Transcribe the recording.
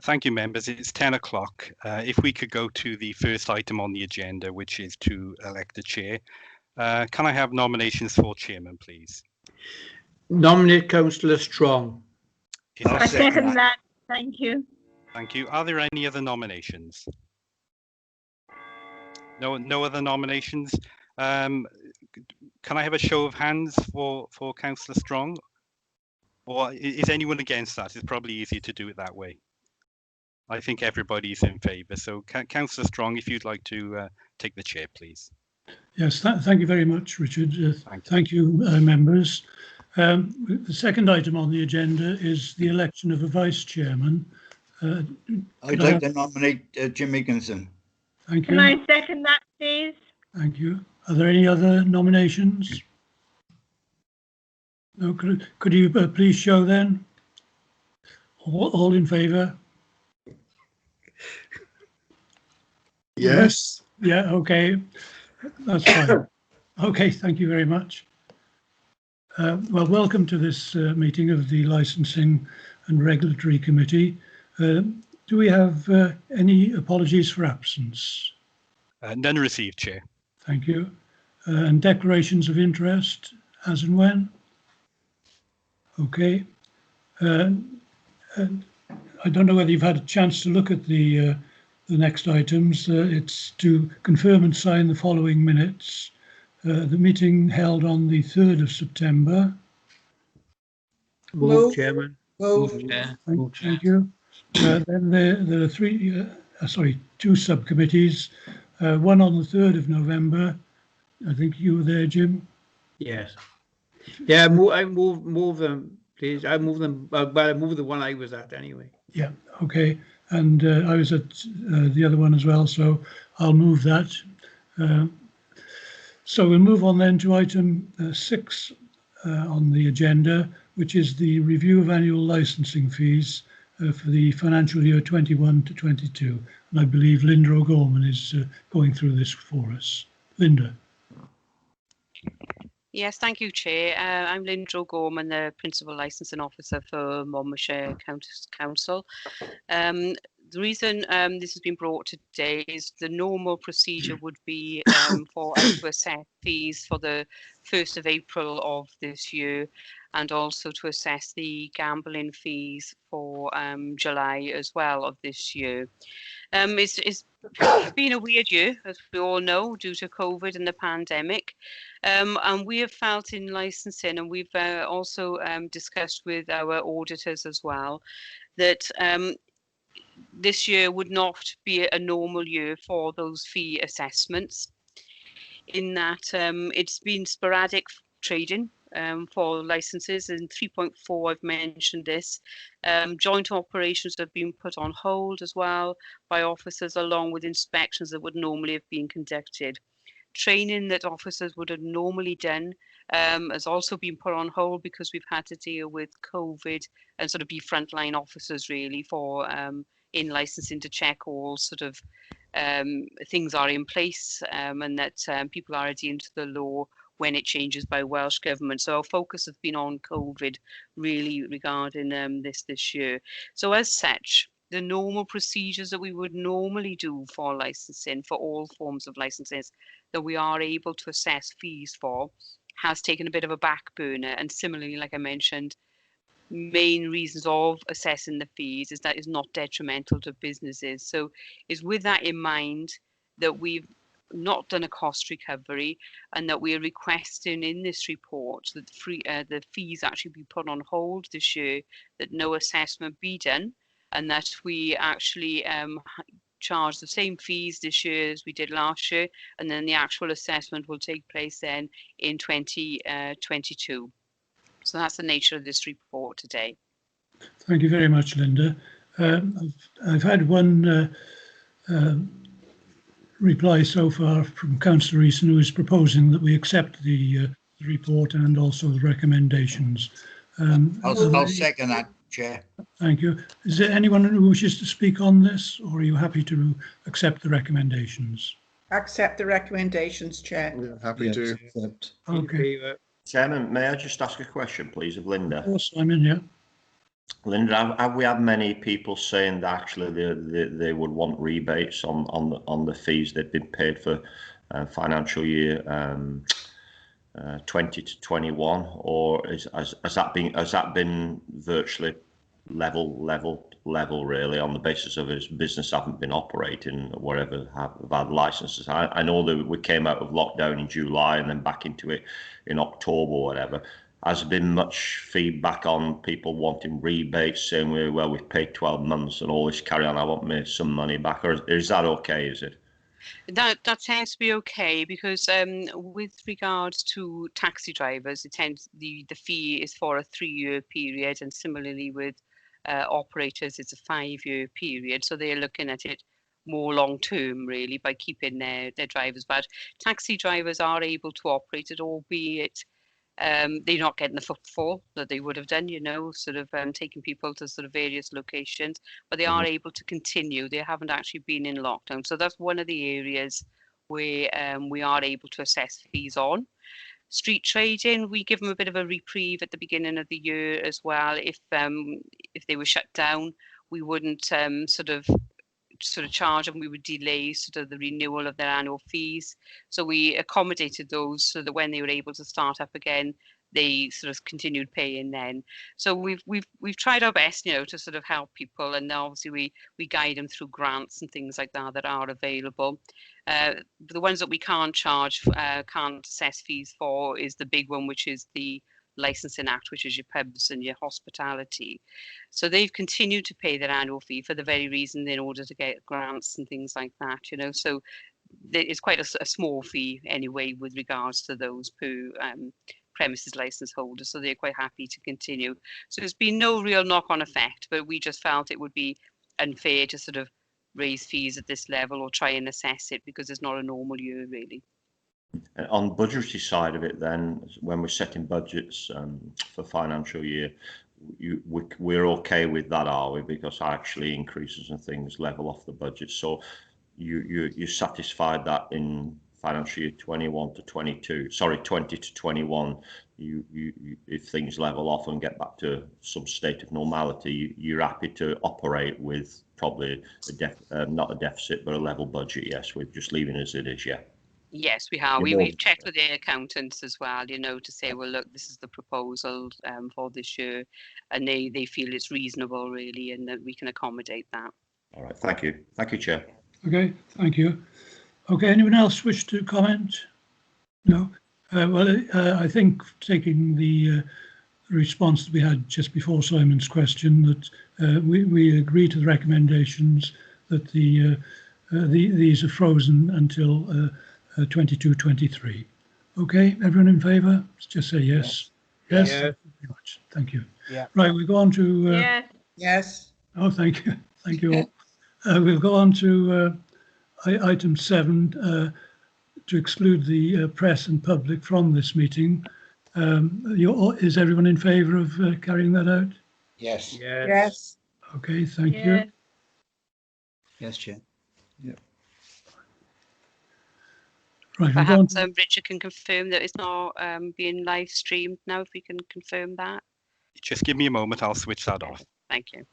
Thank you, members. It's 10 o'clock. If we could go to the first item on the agenda, which is to elect a chair. Can I have nominations for chairman, please? Nominate Councillor Strong. I second that. Thank you. Thank you. Are there any other nominations? No other nominations. Can I have a show of hands for Councillor Strong? Or is anyone against that? It's probably easier to do it that way. I think everybody's in favour. So, Councillor Strong, if you'd like to take the chair, please. Yes, thank you very much, Richard. Thank you, members. The second item on the agenda is the election of a vice chairman. I'd like to nominate Jim Higginson. Thank you. Can I second that, please? Thank you. Are there any other nominations? No. Could you please show then? All in favour? Yes. Yeah, okay. That's fine. Okay, thank you very much. Well, welcome to this meeting of the Licensing and Regulatory Committee. Do we have any apologies for absence? None received, Chair. Thank you. And declarations of interest, as and when? Okay. I don't know whether you've had a chance to look at the next items. It's to confirm and sign the following minutes. The meeting held on the 3rd of September. Move, Chairman. Move. Thank you. Then there are two subcommittees. One on the 3rd of November. I think you were there, Jim. Yes. Yeah, I move them, please. I move them, but I move the one I was at anyway. Yeah, okay. And I was at the other one as well, so I'll move that. So we'll move on then to item 6 on the agenda, which is the review of annual licensing fees for the financial year 21 to 22. And I believe Linda O'Gorman is going through this for us. Linda. Yes, thank you, Chair. I'm Linda O'Gorman, the Principal Licensing Officer for Monmouthshire Council. The reason this has been brought today is the normal procedure would be for us to assess fees for the 1st of April of this year, and also to assess the gambling fees for July as well of this year. It's been a weird year, as we all know, due to COVID and the pandemic. And we have felt in licensing, and we've also discussed with our auditors as well, that this year would not be a normal year for those fee assessments, in that it's been sporadic trading for licenses. In 3.4, I've mentioned this. Joint operations have been put on hold as well by officers, along with inspections that would normally have been conducted. Training that officers would have normally done has also been put on hold because we've had to deal with COVID and sort of be frontline officers really for in licensing to check all sort of things are in place and that people are adhering to the law when it changes by Welsh Government. So our focus has been on COVID really regarding this year. So as such, the normal procedures that we would normally do for licensing, for all forms of licenses that we are able to assess fees for, has taken a bit of a back burner. And similarly, like I mentioned, main reasons of assessing the fees is that it's not detrimental to businesses. So it's with that in mind that we've not done a cost recovery, and that we are requesting in this report that the fees actually be put on hold this year, that no assessment be done, and that we actually charge the same fees this year as we did last year, and then the actual assessment will take place then in 2022. So that's the nature of this report today. Thank you very much, Linda. I've had one reply so far from Councillor Eason, who is proposing that we accept the report and also the recommendations. I'll second that, Chair. Thank you. Is there anyone who wishes to speak on this, or are you happy to accept the recommendations? Accept the recommendations, Chair. Yeah, happy to. Accept. Okay. Chairman, may I just ask a question, please, of Linda? Of course, I'm in here. Linda, have we had many people saying that actually they would want rebates on the fees they've been paid for financial year 20 to 21, or has that been virtually level really, on the basis of his business haven't been operating or whatever, have had licenses? I know that we came out of lockdown in July and then back into it in October or whatever. Has there been much feedback on people wanting rebates, saying, well, we've paid 12 months and all this carry on, I want me some money back? Or is that okay, is it? That tends to be okay, because with regards to taxi drivers, the fee is for a 3-year period, and similarly with operators, it's a 5-year period. So they're looking at it more long term, really, by keeping their drivers. But taxi drivers are able to operate it, albeit they're not getting the footfall that they would have done, sort of taking people to sort of various locations, but they are able to continue. They haven't actually been in lockdown. So that's one of the areas where we are able to assess fees on. Street trading, we give them a bit of a reprieve at the beginning of the year as well. If they were shut down, we wouldn't sort of charge them. We would delay sort of the renewal of their annual fees. So we accommodated those so that when they were able to start up again, they sort of continued paying then. So we've tried our best, to sort of help people, and obviously we guide them through grants and things like that are available. The ones that we can't assess fees for is the big one, which is the Licensing Act, which is your pubs and your hospitality. So they've continued to pay their annual fee for the very reason, in order to get grants and things like that, so it's quite a small fee anyway with regards to those per premises license holders, so they're quite happy to continue. So there's been no real knock-on effect, but we just felt it would be unfair to sort of raise fees at this level or try and assess it, because it's not a normal year really. On the budgetary side of it then, when we're setting budgets for financial year, we're okay with that, are we? Because actually increases and things level off the budget. So you're satisfied that in financial year 21 to 22, sorry, 20 to 21, you if things level off and get back to some state of normality, you're happy to operate with probably not a deficit, but a level budget? Yes, we're just leaving it as it is, yeah. Yes, we have. We've checked with the accountants as well, to say, well, look, this is the proposal for this year, and they feel it's reasonable, really, and that we can accommodate that. All right, thank you. Thank you, Chair. Okay, thank you. Okay, anyone else wish to comment? No? I think, taking the response that we had just before Simon's question, that we agree to the recommendations that these are frozen until 22-23. Okay, everyone in favour? Just say yes. Yes. Yes. Thank you very much. Thank you. Yeah. Right, we go on to. Yes. Yes. Oh, thank you. Thank you all. We'll go on to item 7, to exclude the press and public from this meeting. Is everyone in favour of carrying that out? Yes. Yes. Okay, thank Yes. you. Yes, Chair. Right, we're going Perhaps Richard can confirm that it's not being live streamed now, if we can confirm that. Just give me a moment, I'll switch that off. Thank you.